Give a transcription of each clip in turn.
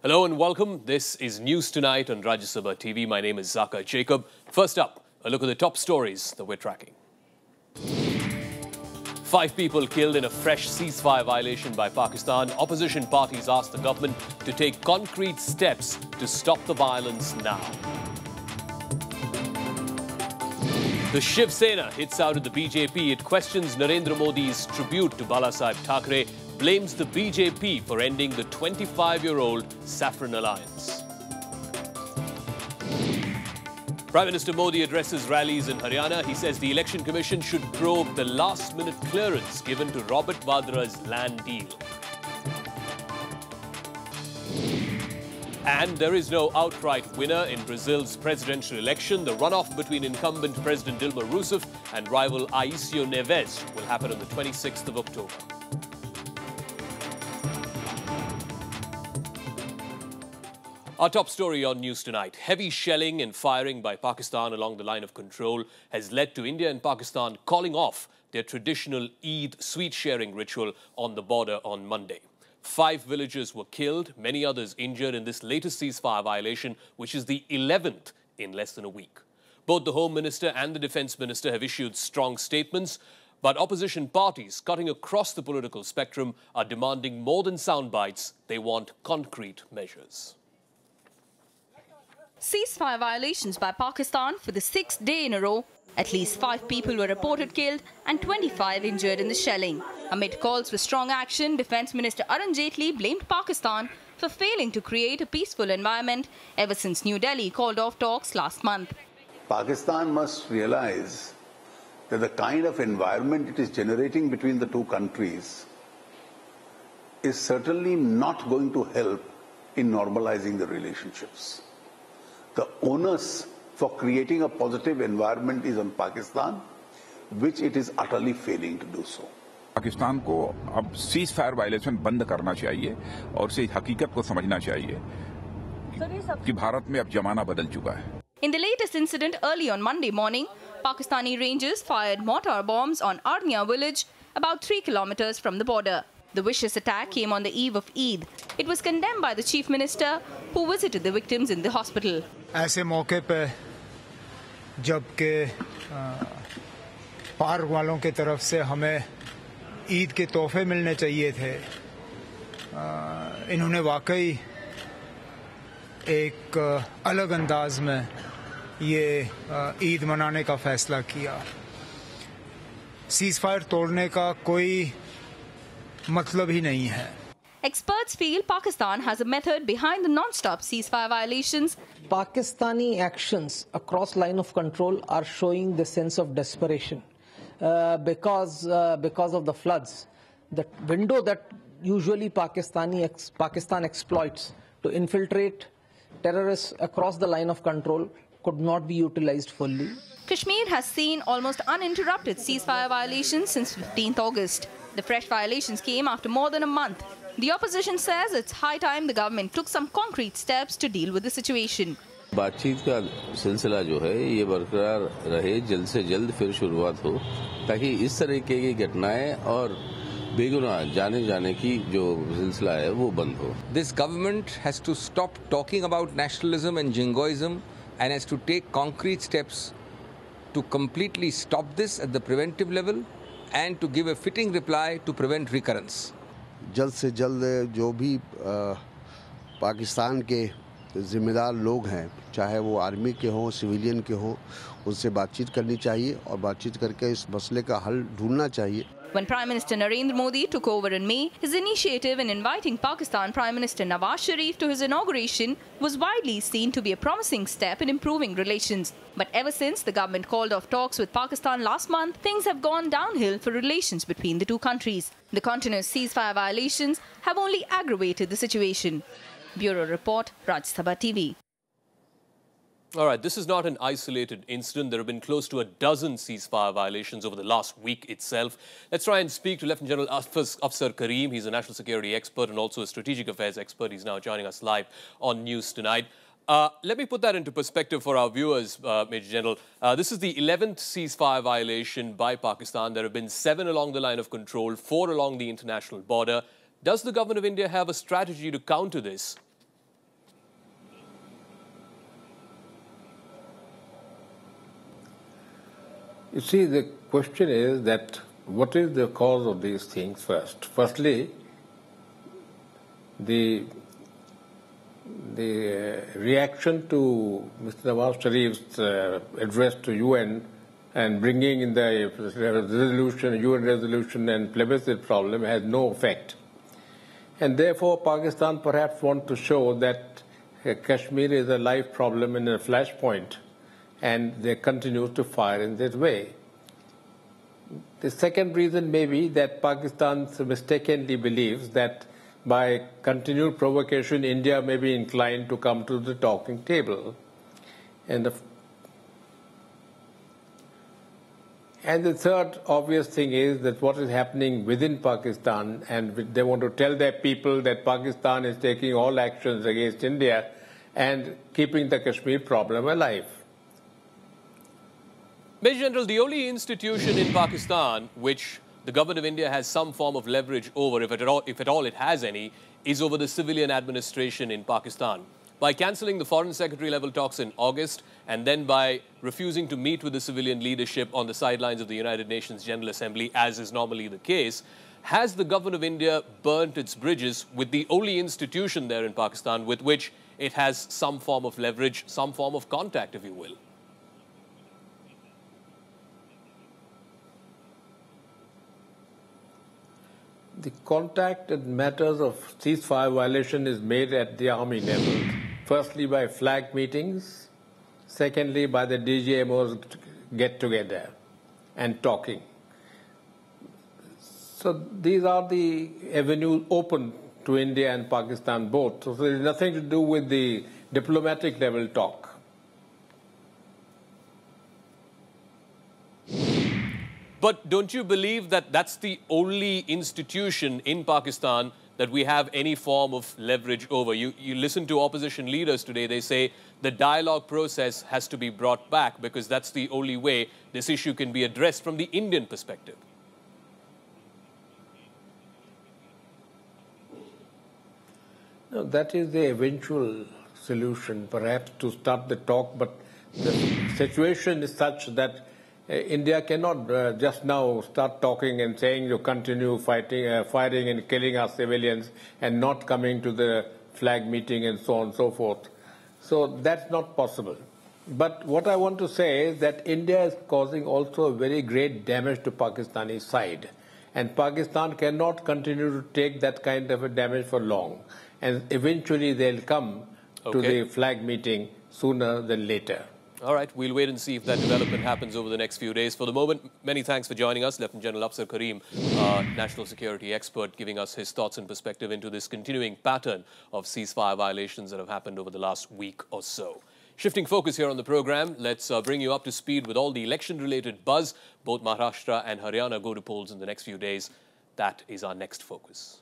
Hello and welcome. This is News Tonight on Rajya TV. My name is Zaka Jacob. First up, a look at the top stories that we're tracking. 5 people killed in a fresh ceasefire violation by Pakistan. Opposition parties asked the government to take concrete steps to stop the violence now. The Shiv Sena hits out at the BJP. It questions Narendra Modi's tribute to Balasaheb Thackeray, blames the BJP for ending the 25-year-old Saffron Alliance. Prime Minister Modi addresses rallies in Haryana. He says the Election Commission should probe the last-minute clearance given to Robert Vadra's land deal. And there is no outright winner in Brazil's presidential election. The runoff between incumbent President Dilma Rousseff and rival Aécio Neves will happen on the 26th of October. Our top story on News Tonight. Heavy shelling and firing by Pakistan along the line of control has led to India and Pakistan calling off their traditional Eid sweet-sharing ritual on the border on Monday. 5 villagers were killed, many others injured in this latest ceasefire violation, which is the 11th in less than a week. Both the Home Minister and the Defence Minister have issued strong statements, but opposition parties cutting across the political spectrum are demanding more than sound bites. They want concrete measures. Ceasefire violations by Pakistan for the 6th day in a row. At least 5 people were reported killed and 25 injured in the shelling. Amid calls for strong action, Defence Minister Ahmed blamed Pakistan for failing to create a peaceful environment ever since New Delhi called off talks last month. Pakistan must realize that the kind of environment it is generating between the two countries is certainly not going to help in normalizing the relationships. The onus for creating a positive environment is on Pakistan, which it is utterly failing to do so. Pakistan को अब cease fire violation बंद करना चाहिए और इस हकीकत को समझना चाहिए कि भारत में अब जमाना बदल चुका है. In the latest incident early on Monday morning, Pakistani Rangers fired mortar bombs on Arnya village about 3 kilometers from the border. The vicious attack came on the eve of Eid. It was condemned by the Chief Minister, who visited the victims in the hospital. ऐसे मौके पे जबकि park वालों की तरफ से हमें ईद के तोहफे मिलने चाहिए थे, इन्होंने वाकई एक अलग अंदाज में ये ईद मनाने का फैसला किया. सीज़फायर तोड़ने का कोई मतलब ही नहीं है. Experts feel Pakistan has a method behind the non-stop ceasefire violations. Pakistani actions across line of control are showing the sense of desperation because of the floods. The window that usually Pakistan exploits to infiltrate terrorists across the line of control could not be utilized fully. Kashmir has seen almost uninterrupted ceasefire violations since 15th August. The fresh violations came after more than a month. The opposition says it's high time the government took some concrete steps to deal with the situation. बातचीत का सिलसिला जो है ये बरकरार रहे, जल्द से जल्द फिर शुरुआत हो ताकि इस तरह की घटनाएं और बेगुनाह जाने की जो सिलसिला है वो बंद हो. This government has to stop talking about nationalism and jingoism and has to take concrete steps to completely stop this at the preventive level and to give a fitting reply to prevent recurrence. जल्द से जल्द जो भी पाकिस्तान के जिम्मेदार लोग हैं, चाहे वो आर्मी के हों, सिविलियन के हों, उनसे बातचीत करनी चाहिए और बातचीत करके इस मसले का हल ढूंढना चाहिए. When Prime Minister Narendra Modi took over in May, his initiative in inviting Pakistan Prime Minister Nawaz Sharif to his inauguration was widely seen to be a promising step in improving relations. But ever since the government called off talks with Pakistan last month, things have gone downhill for relations between the two countries. The continuous ceasefire violations have only aggravated the situation. Bureau Report, Rajya TV. All right, this is not an isolated incident. There have been close to a dozen ceasefire violations over the last week itself. Let's try and speak to Lieutenant General Afsar Karim. He's a national security expert and also a strategic affairs expert. He's now joining us live on News Tonight. Let me put that into perspective for our viewers, Major General. This is the 11th ceasefire violation by Pakistan. There have been 7 along the line of control, 4 along the international border. Does the government of India have a strategy to counter this? You see, the question is that what is the cause of these things first? Firstly, the reaction to Mr. Nawaz Sharif's address to UN and bringing in the resolution, UN resolution and plebiscite problem has no effect. And therefore, Pakistan perhaps wants to show that Kashmir is a live problem and a flashpoint, and they continue to fire in this way. The second reason may be that Pakistan mistakenly believes that by continued provocation, India may be inclined to come to the talking table. And the third obvious thing is that what is happening within Pakistan, and they want to tell their people that Pakistan is taking all actions against India and keeping the Kashmir problem alive. Major General, the only institution in Pakistan which the government of India has some form of leverage over, if at all it has any, is over the civilian administration in Pakistan. By cancelling the Foreign Secretary level talks in August and then by refusing to meet with the civilian leadership on the sidelines of the United Nations General Assembly, as is normally the case, has the government of India burnt its bridges with the only institution there in Pakistan with which it has some form of leverage, some form of contact, if you will? The contact in matters of ceasefire violation is made at the army level. Firstly, by flag meetings. Secondly, by the DGMOs get together and talking. So these are the avenues open to India and Pakistan both. So there is nothing to do with the diplomatic level talk. But don't you believe that that's the only institution in Pakistan that we have any form of leverage over? You listen to opposition leaders today, they say the dialogue process has to be brought back because that's the only way this issue can be addressed from the Indian perspective. No, that is the eventual solution, perhaps, to start the talk, but the situation is such that India cannot just now start talking and saying you continue fighting and killing our civilians and not coming to the flag meeting and so on and so forth. So that's not possible. But what I want to say is that India is causing also a very great damage to Pakistani side. And Pakistan cannot continue to take that kind of a damage for long. And eventually they'll come to the flag meeting sooner than later. All right, we'll wait and see if that development happens over the next few days. For the moment, many thanks for joining us. Lieutenant General Afsar Karim, national security expert, giving us his thoughts and perspective into this continuing pattern of ceasefire violations that have happened over the last week or so. Shifting focus here on the program, let's bring you up to speed with all the election-related buzz. Both Maharashtra and Haryana go to polls in the next few days. That is our next focus.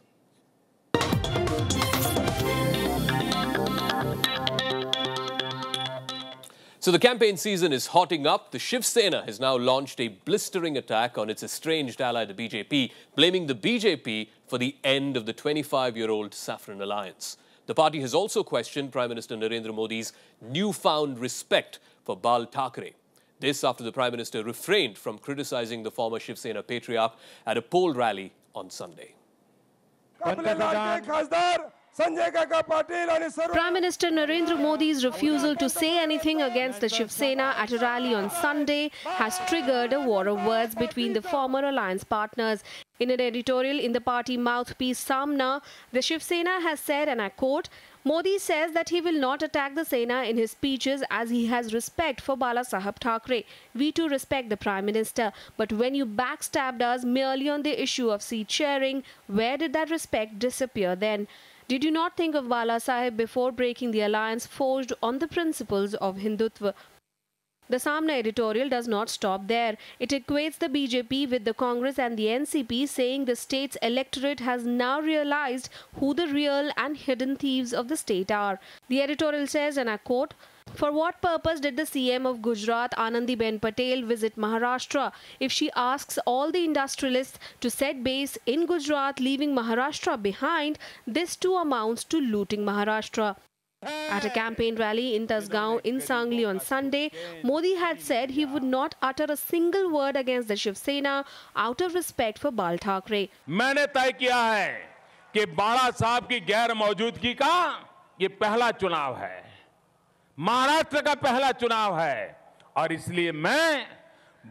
So the campaign season is hotting up. The Shiv Sena has now launched a blistering attack on its estranged ally, the BJP, blaming the BJP for the end of the 25-year-old Saffron alliance. The party has also questioned Prime Minister Narendra Modi's newfound respect for Bal Thackeray. This after the Prime Minister refrained from criticizing the former Shiv Sena patriarch at a poll rally on Sunday. Prime Minister Narendra Modi's refusal to say anything against the Shiv Sena at a rally on Sunday has triggered a war of words between the former alliance partners. In an editorial in the party mouthpiece Samna, the Shiv Sena has said, and I quote, Modi says that he will not attack the Sena in his speeches as he has respect for Bala Saheb Thackeray. We too respect the Prime Minister. But when you backstabbed us merely on the issue of seat sharing, where did that respect disappear then? Did you not think of Bala Saheb before breaking the alliance forged on the principles of Hindutva? The Samna editorial does not stop there. It equates the BJP with the Congress and the NCP, saying the state's electorate has now realized who the real and hidden thieves of the state are. The editorial says, and I quote, for what purpose did the CM of Gujarat, Anandiben Patel, visit Maharashtra if she asks all the industrialists to set base in Gujarat, leaving Maharashtra behind? This too amounts to looting Maharashtra. At a campaign rally in Tasgaon in Sangli on Sunday, Modi had said he would not utter a single word against the Shiv Sena out of respect for Bal Thackeray. मैंने तय किया है कि बाला साहब की गैर मौजूदगी का ये पहला चुनाव है, महाराष्ट्र का पहला चुनाव है, और इसलिए मैं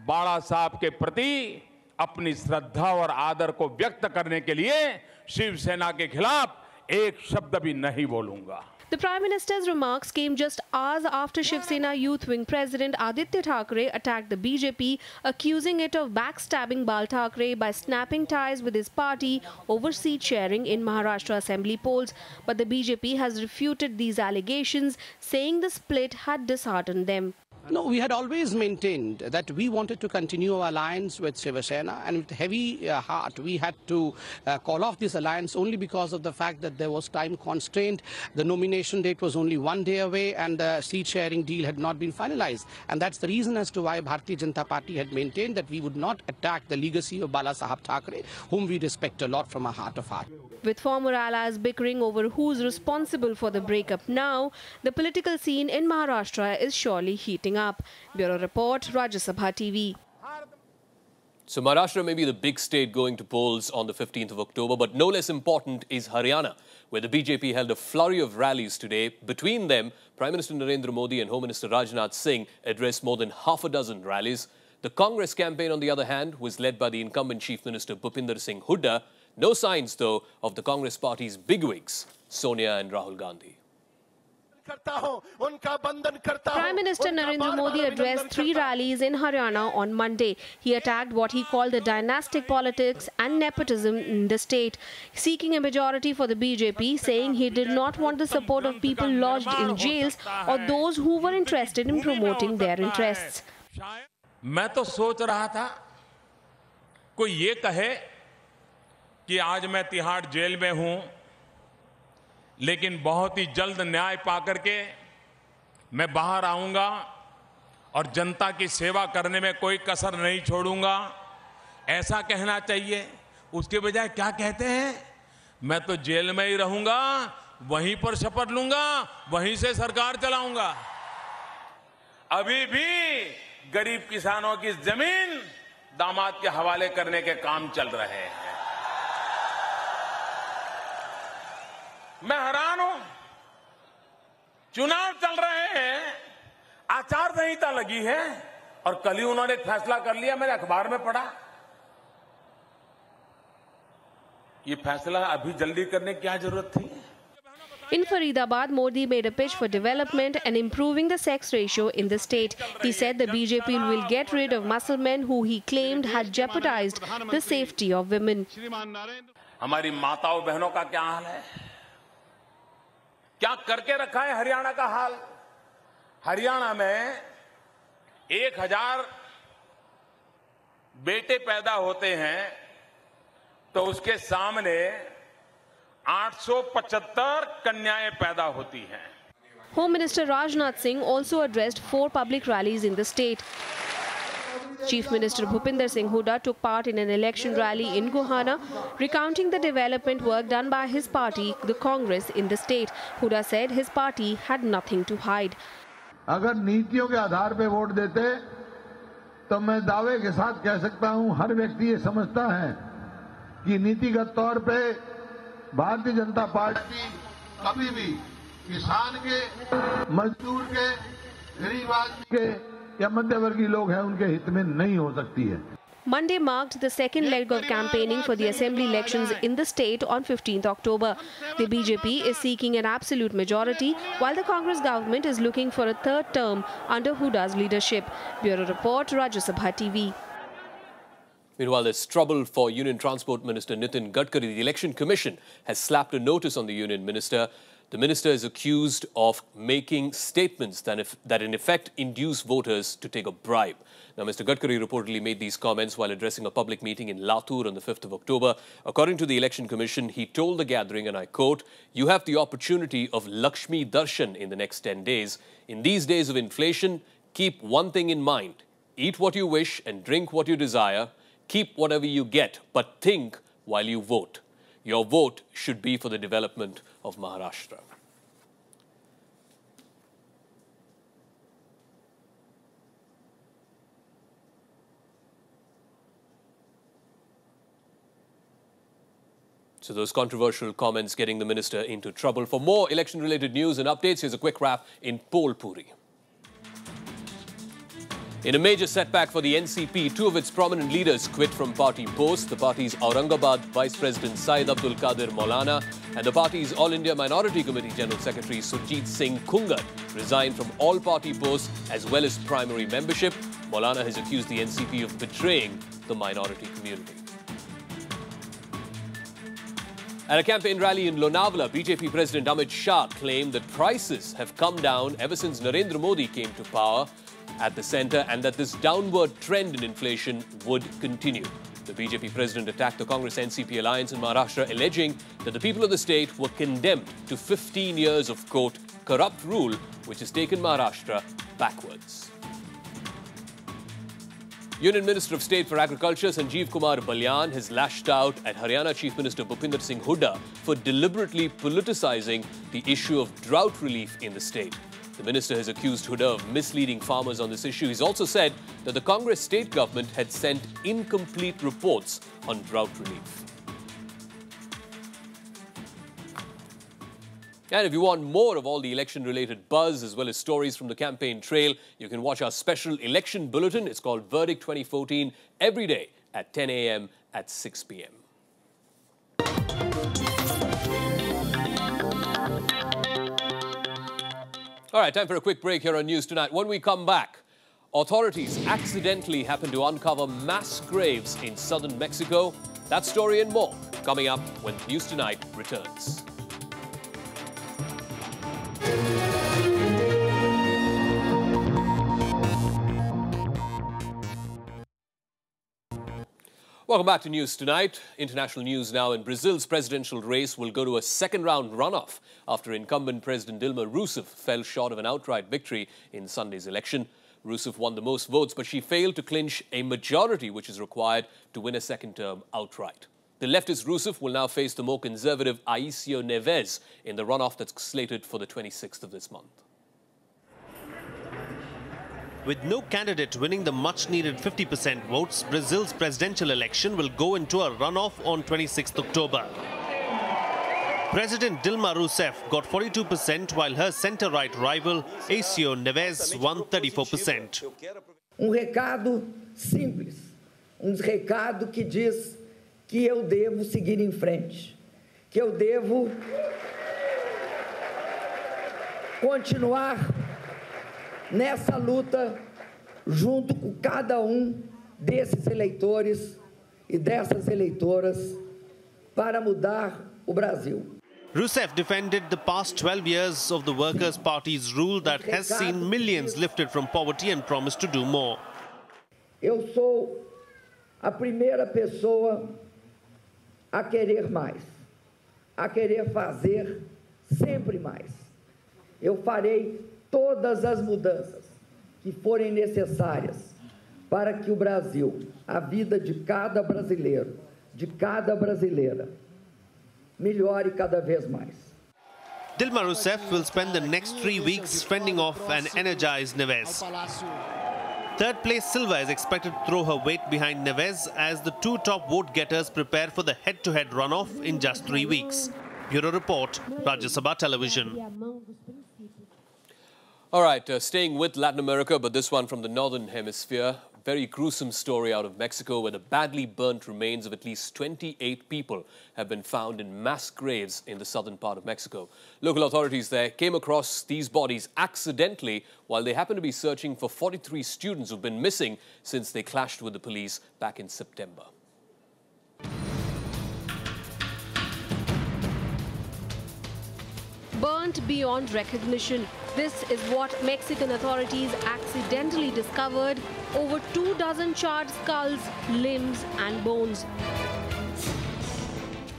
बाला साहब के प्रति अपनी श्रद्धा और आदर को व्यक्त करने के लिए शिवसेना के खिलाफ एक शब्द भी नहीं बोलूंगा. The Prime Minister's remarks came just hours after Shiv Sena Youth Wing President Aditya Thackeray attacked the BJP, accusing it of backstabbing Bal Thackeray by snapping ties with his party over seat sharing in Maharashtra Assembly polls. But the BJP has refuted these allegations, saying the split had disheartened them. No, we had always maintained that we wanted to continue our alliance with Shiv Sena, and with heavy heart we had to call off this alliance only because of the fact that there was time constraint. The nomination date was only one day away and the seat sharing deal had not been finalized. And that's the reason as to why Bharatiya Janata Party had maintained that we would not attack the legacy of Bala Sahab Thackeray, whom we respect a lot from our heart of heart. With former allies bickering over who's responsible for the breakup now, the political scene in Maharashtra is surely heating up. Bureau Report, Rajya Sabha TV. So Maharashtra may be the big state going to polls on the 15th of October, but no less important is Haryana, where the BJP held a flurry of rallies today. Between them, Prime Minister Narendra Modi and Home Minister Rajnath Singh addressed more than half a dozen rallies. The Congress campaign, on the other hand, was led by the incumbent Chief Minister Bhupinder Singh Hooda. No signs, though, of the Congress party's bigwigs, Sonia and Rahul Gandhi. Prime Minister Narendra Modi addressed 3 rallies in Haryana on Monday. He attacked what he called the dynastic politics and nepotism in the state, seeking a majority for the BJP, saying he did not want the support of people lodged in jails or those who were interested in promoting their interests. मैं तो सोच रहा था कोई ये कहे कि आज मैं तिहाड़ जेल में हूं, लेकिन बहुत ही जल्द न्याय पाकर के मैं बाहर आऊंगा और जनता की सेवा करने में कोई कसर नहीं छोड़ूंगा, ऐसा कहना चाहिए. उसके बजाय क्या कहते हैं, मैं तो जेल में ही रहूंगा, वहीं पर शपथ लूंगा, वहीं से सरकार चलाऊंगा. अभी भी गरीब किसानों की जमीन दामाद के हवाले करने के काम चल रहे हैं. मैं हैरान हूं, चुनाव चल रहे हैं, आचार संहिता लगी है और कल ही उन्होंने एक फैसला कर लिया. मैंने अखबार में पढ़ा. ये फैसला अभी जल्दी करने की क्या जरूरत थी? In Faridabad, Modi made a pitch for development and improving the sex ratio in the state. He said the BJP will get rid of muscle men who he claimed had jeopardized the safety of women. हमारी माताओं बहनों का क्या हाल है? क्या करके रखा है हरियाणा का हाल? हरियाणा में 1000 बेटे पैदा होते हैं तो उसके सामने 875 कन्याएं पैदा होती हैं. Home Minister Rajnath Singh also addressed 4 public rallies in the state. Chief Minister Bhupinder Singh Hooda took part in an election rally in Gohana, recounting the development work done by his party, the Congress, in the state. Hooda said his party had nothing to hide. अगर नीतियों के आधार पर vote देते तो मैं दावे के साथ कह सकता हूं, हर व्यक्ति ये समझता है कि नीतिगत तौर पे भारतीय जनता पार्टी कभी भी किसान के, मजदूर के, गरीब आदमी के या मध्यवर्गीय लोग हैं उनके हित में नहीं हो सकती है. Monday marked the second leg of campaigning for the assembly elections in the state on 15th October. The BJP is seeking an absolute majority, while the Congress government is looking for a 3rd term under Hooda's leadership. Bureau Report, Rajya Sabha TV. Meanwhile, there's trouble for Union Transport Minister Nitin Gadkari. The Election Commission has slapped a notice on the Union Minister. The minister is accused of making statements that in effect induce voters to take a bribe. Now, Mr. Gadkari reportedly made these comments while addressing a public meeting in Latur on the 5th of October. According to the Election Commission, he told the gathering, and I quote, "You have the opportunity of Lakshmi Darshan in the next 10 days. In these days of inflation, keep one thing in mind. Eat what you wish and drink what you desire. Keep whatever you get, but think while you vote. Your vote should be for the development of Maharashtra." So those controversial comments getting the minister into trouble. For more election-related news and updates, here's a quick wrap in Polpuri. In a major setback for the NCP, two of its prominent leaders quit from party posts. The party's Aurangabad Vice President Syed Abdul Qadir Maulana and the party's All India Minority Committee General Secretary Surjit Singh Khungar resigned from all party posts as well as primary membership. Maulana has accused the NCP of betraying the minority community. At a campaign rally in Lonavala, BJP President Ahmed claimed that prices have come down ever since Narendra Modi came to power at the centre and that this downward trend in inflation would continue. The BJP president attacked the Congress-NCP alliance in Maharashtra, alleging that the people of the state were condemned to 15 years of, quote, corrupt rule, which has taken Maharashtra backwards. Union Minister of State for Agriculture Sanjeev Kumar Balyan has lashed out at Haryana Chief Minister Bhupinder Singh Hooda for deliberately politicizing the issue of drought relief in the state. The minister has accused Hooda of misleading farmers on this issue. He's also said that the Congress state government had sent incomplete reports on drought relief. And if you want more of all the election-related buzz as well as stories from the campaign trail, you can watch our special election bulletin. It's called Verdict 2014 every day at 10 a.m. at 6 p.m. All right, time for a quick break here on News Tonight. When we come back, authorities accidentally happened to uncover mass graves in southern Mexico. That story and more coming up when News Tonight returns. Welcome back to News Tonight. International news now. In Brazil's presidential race will go to a second-round runoff after incumbent President Dilma Rousseff fell short of an outright victory in Sunday's election. Rousseff won the most votes, but she failed to clinch a majority which is required to win a second term outright. The leftist Rousseff will now face the more conservative Aécio Neves in the runoff that's slated for the 26th of this month. With no candidate winning the much-needed 50% votes, Brazil's presidential election will go into a runoff on 26 October. President Dilma Rousseff got 42%, while her centre-right rival, Aécio Neves, won 34%. Recado simples, recado que diz que eu devo seguir em frente, que eu devo continuar nessa luta junto com cada desses eleitores e dessas eleitoras para mudar o Brasil. Rousseff defended the past 12 years of the Workers' Party's rule that has seen millions lifted from poverty and promised to do more. Eu sou a primeira pessoa a querer mais, a querer fazer sempre mais. Eu farei todas as mudanças que forem necessárias para que o Brasil, a vida de cada brasileiro, de cada brasileira, melhore cada vez mais. Dilma Rousseff will spend the next 3 weeks fending off an energized Neves. Third place Silva is expected to throw her weight behind Neves as the two top vote-getters prepare for the head-to-head runoff in just 3 weeks. Bureau Report, Rajya Sabha Television. All right, staying with Latin America, but this one from the Northern Hemisphere. Very gruesome story out of Mexico where the badly burnt remains of at least 28 people have been found in mass graves in the southern part of Mexico. Local authorities there came across these bodies accidentally while they happened to be searching for 43 students who've been missing since they clashed with the police back in September. Burnt beyond recognition. This is what Mexican authorities accidentally discovered: over 24 charred skulls, limbs and bones.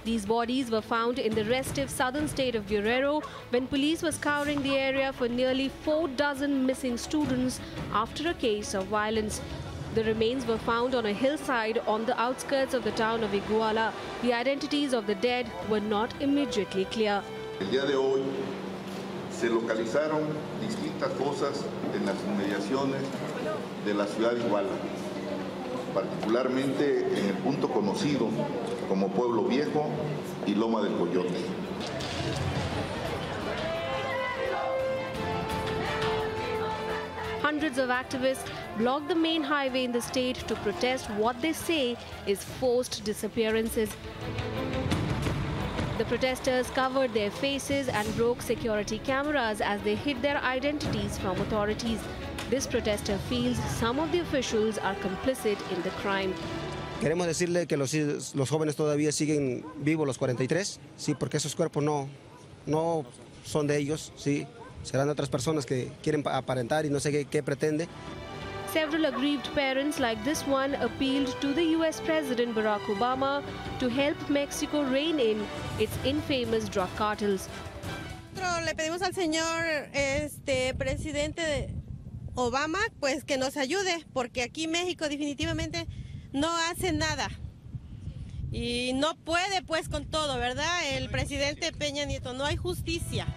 These bodies were found in the restive southern state of Guerrero when police were scouring the area for nearly 24 missing students after a case of violence. The remains were found on a hillside on the outskirts of the town of Iguala. The identities of the dead were not immediately clear. El día de hoy se localizaron distintas fosas en las inmediaciones de la ciudad de Iguala, particularmente en el punto conocido como Pueblo Viejo y Loma del Coyote. Hundreds of activists blocked the main highway in the state to protest what they say is forced disappearances. The protesters covered their faces and broke security cameras as they hid their identities from authorities. This protester feels some of the officials are complicit in the crime. Queremos decirle que los jóvenes todavía siguen vivos, los 43, sí, porque esos cuerpos no son de ellos, sí, serán de otras personas que quieren aparentar y no sé qué pretende. Several aggrieved parents like this one appealed to the US President Barack Obama to help Mexico rein in its infamous drug cartels. Le pedimos al señor presidente Obama pues que nos ayude, porque aquí México definitivamente no hace nada y no puede pues con todo, ¿verdad? El presidente Peña Nieto, no hay justicia.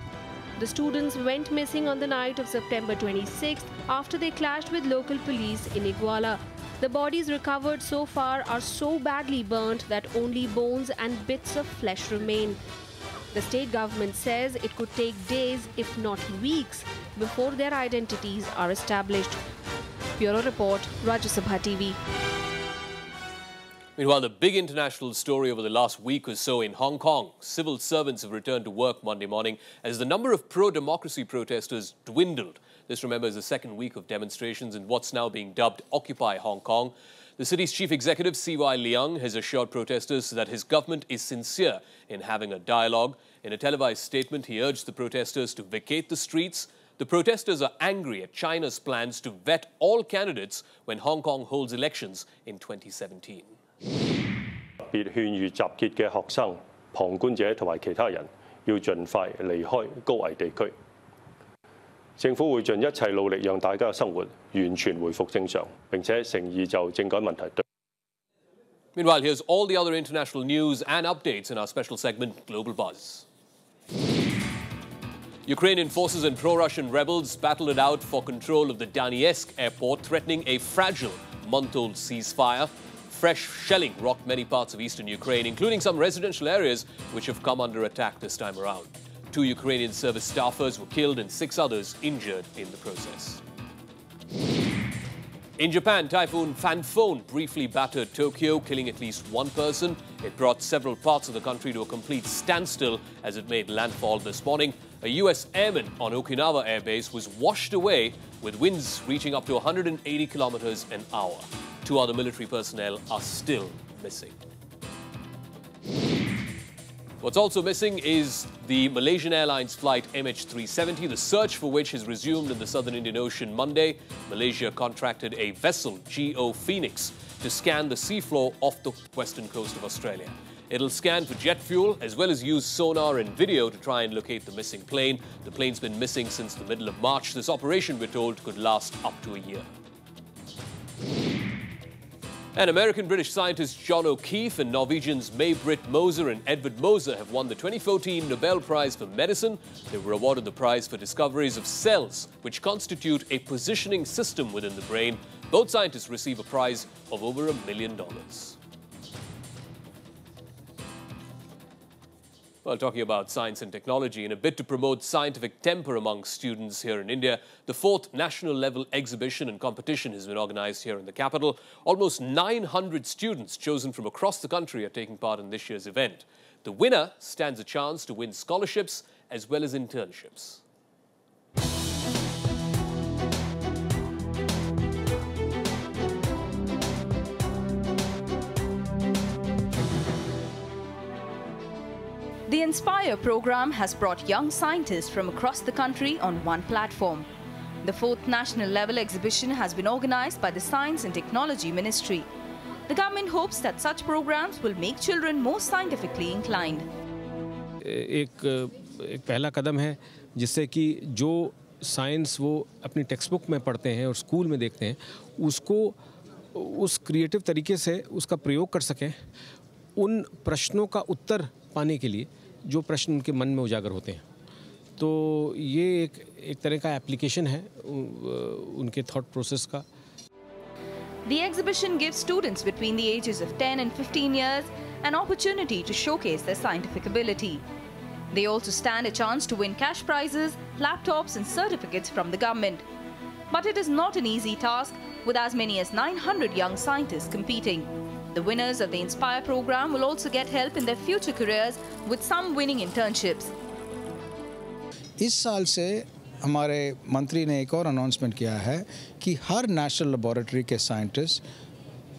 The students went missing on the night of September 26th after they clashed with local police in Iguala. The bodies recovered so far are so badly burnt that only bones and bits of flesh remain. The state government says it could take days, if not weeks, before their identities are established. Bureau Report, Rajya Sabha TV. Meanwhile, the big international story over the last week or so in Hong Kong. Civil servants have returned to work Monday morning as the number of pro-democracy protesters dwindled. This, remember, is the second week of demonstrations in what's now being dubbed Occupy Hong Kong. The city's chief executive, C.Y. Leung, has assured protesters that his government is sincere in having a dialogue. In a televised statement, he urged the protesters to vacate the streets. The protesters are angry at China's plans to vet all candidates when Hong Kong holds elections in 2017. 特別勸喻集結嘅學生、旁觀者同埋其他人要盡快離開高危地區。政府會盡一切努力讓大家嘅生活完全回復正常，並且誠意就政改問題對。 Meanwhile, here's all the other international news and updates in our special segment, Global Buzz. Ukrainian forces and pro-Russian rebels battled it out for control of the Donetsk airport, threatening a fragile, month-old ceasefire. Fresh shelling rocked many parts of eastern Ukraine, including some residential areas which have come under attack this time around. 2 Ukrainian service staffers were killed and 6 others injured in the process. In Japan, Typhoon Fanfone briefly battered Tokyo, killing at least 1 person. It brought several parts of the country to a complete standstill as it made landfall this morning. A U.S. airman on Okinawa Air Base was washed away with winds reaching up to 180 kilometers an hour. 2 other military personnel are still missing. What's also missing is the Malaysian Airlines flight MH370, the search for which has resumed in the southern Indian Ocean Monday. Malaysia contracted a vessel, GO Phoenix, to scan the seafloor off the western coast of Australia. It'll scan for jet fuel as well as use sonar and video to try and locate the missing plane. The plane's been missing since the middle of March. This operation, we're told, could last up to a year. And American-British scientists John O'Keefe and Norwegians May-Britt Moser and Edvard Moser have won the 2014 Nobel Prize for Medicine. They were awarded the prize for discoveries of cells, which constitute a positioning system within the brain. Both scientists receive a prize of over $1 million. Well, talking about science and technology, in a bid to promote scientific temper among students here in India, the 4th national level exhibition and competition has been organized here in the capital. Almost 900 students chosen from across the country are taking part in this year's event. The winner stands a chance to win scholarships as well as internships. The Inspire program has brought young scientists from across the country on one platform. The 4th national level exhibition has been organized by the Science and Technology Ministry. The government hopes that such programs will make children more scientifically inclined. एक पहला कदम है जिससे कि जो science वो अपनी text book में पढ़ते हैं और स्कूल में देखते हैं उसको उस क्रिएटिव तरीके से उसका प्रयोग कर सकें उन प्रश्नों का उत्तर पाने के लिए जो प्रश्न उनके मन में उजागर होते हैं तो ये एक तरह का एप्लीकेशन है उनके थॉट प्रोसेस का. The exhibition gives students between the ages of 10 and 15 years an opportunity to showcase their scientific ability. They also stand a chance to win cash prizes, laptops and certificates from the government. But it is not an easy task, with as many as 900 young scientists competing. The winners of the Inspire program will also get help in their future careers, with some winning internships. इस साल से हमारे मंत्री ने एक और announcement किया है कि हर नेशनल लेबोरेटरी के साइंटिस्ट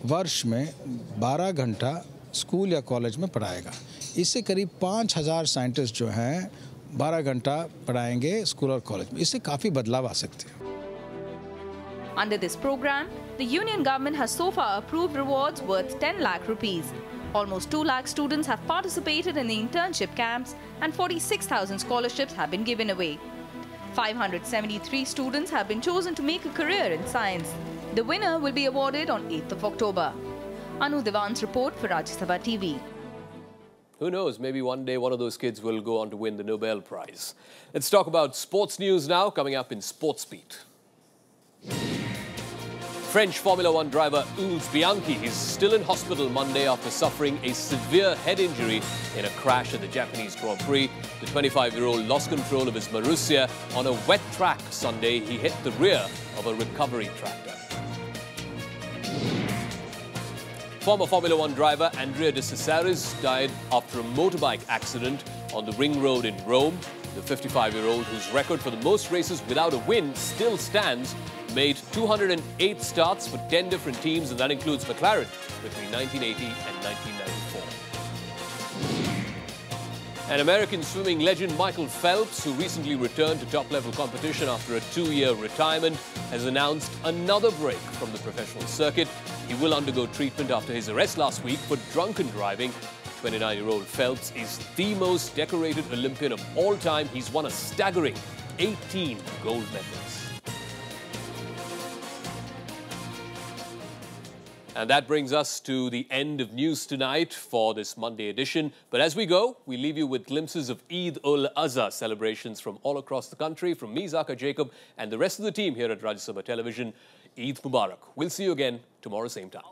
वर्ष में 12 घंटा स्कूल या कॉलेज में पढ़ाएगा। इससे करीब 5000 साइंटिस्ट जो हैं 12 घंटा पढ़ाएंगे स्कूल और कॉलेज में। इससे काफ़ी बदलाव आ सकते हैं। Under this program, the union government has so far approved rewards worth 10 lakh rupees. Almost 2 lakh students have participated in the internship camps and 46,000 scholarships have been given away. 573 students have been chosen to make a career in science. The winner will be awarded on 8th of October. Anu Devan's report for Rajya Sabha TV. Who knows, maybe one day one of those kids will go on to win the Nobel Prize. Let's talk about sports news now, coming up in Sports Beat. French Formula One driver Jules Bianchi is still in hospital Monday after suffering a severe head injury in a crash at the Japanese Grand Prix. The 25-year-old lost control of his Marussia on a wet track Sunday. He hit the rear of a recovery tractor. Former Formula One driver Andrea de Cesaris died after a motorbike accident on the ring road in Rome. The 55-year-old, whose record for the most races without a win still stands, made 208 starts for 10 different teams, and that includes McLaren between 1980 and 1994. And American swimming legend Michael Phelps, who recently returned to top-level competition after a 2-year retirement, has announced another break from the professional circuit. He will undergo treatment after his arrest last week for drunken driving. 29-year-old Phelps is the most decorated Olympian of all time. He's won a staggering 18 gold medals. And that brings us to the end of news tonight for this Monday edition. But as we go, we leave you with glimpses of Eid-ul-Azha celebrations from all across the country. From me, Zaka Jacob, and the rest of the team here at Rajya Sabha Television, Eid Mubarak. We'll see you again tomorrow, same time.